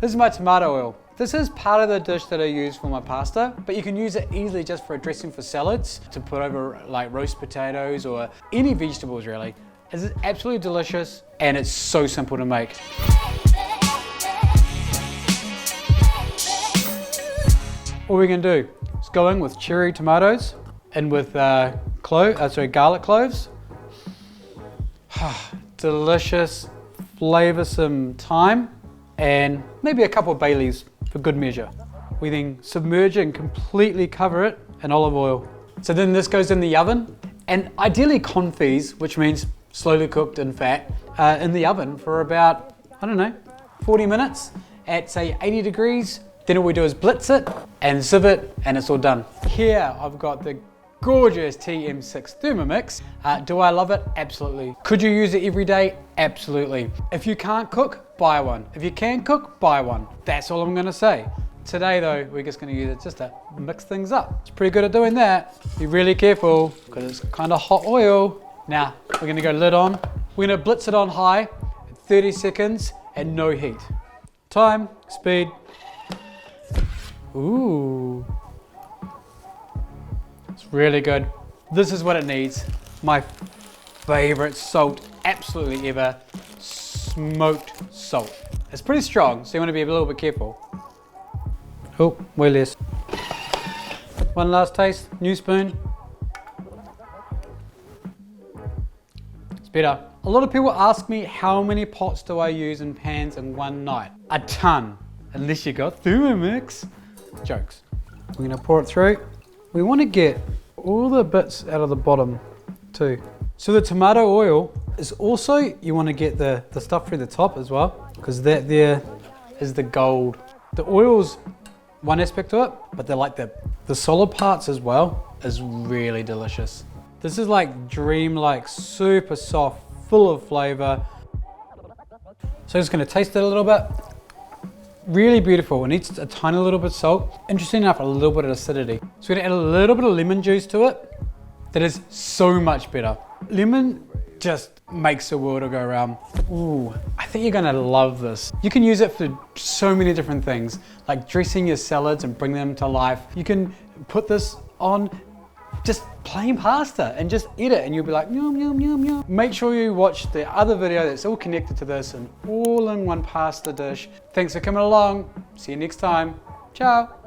This is my tomato oil. This is part of the dish that I use for my pasta, but you can use it easily just for a dressing for salads, to put over like roast potatoes or any vegetables really. This is absolutely delicious and it's so simple to make. All we're gonna do is go in with cherry tomatoes and with garlic cloves. Delicious, flavoursome thyme and maybe a couple of bay leaves for good measure. We then submerge it and completely cover it in olive oil. So then this goes in the oven, and ideally confits, which means slowly cooked in fat, in the oven for about, I don't know, 40 minutes at say 80 degrees. Then all we do is blitz it and sieve it and it's all done. Here I've got the gorgeous TM6 Thermomix. Do I love it? Absolutely. Could you use it every day? Absolutely. If you can't cook, buy one. If you can cook, buy one. That's all I'm gonna say. Today though, we're just gonna use it just to mix things up. It's pretty good at doing that. Be really careful because it's kind of hot oil. Now, we're gonna go lid on. We're gonna blitz it on high at 30 seconds and no heat. Time, speed. Ooh. It's really good. This is what it needs. My favorite salt absolutely ever, smoked salt. It's pretty strong, so you want to be a little bit careful. Oh, way less. One last taste, new spoon. It's better. A lot of people ask me how many pots do I use and pans in one night? A ton, unless you got Thermomix. Jokes. We're gonna pour it through. We want to get all the bits out of the bottom too. So the tomato oil is also, you want to get the stuff through the top as well, because that there is the gold. The oil's one aspect to it, but they're like the solid parts as well is really delicious. This is like dream-like, super soft, full of flavor. So I'm just gonna taste it a little bit. Really beautiful. It needs a tiny little bit of salt. Interesting enough, a little bit of acidity. So we're gonna add a little bit of lemon juice to it. That is so much better. Lemon just makes the world go around. Ooh, I think you're gonna love this. You can use it for so many different things, like dressing your salads and bring them to life. You can put this on just plain pasta and just eat it and you'll be like, yum, yum, yum, yum. Make sure you watch the other video that's all connected to this and all in one pasta dish. Thanks for coming along. See you next time. Ciao.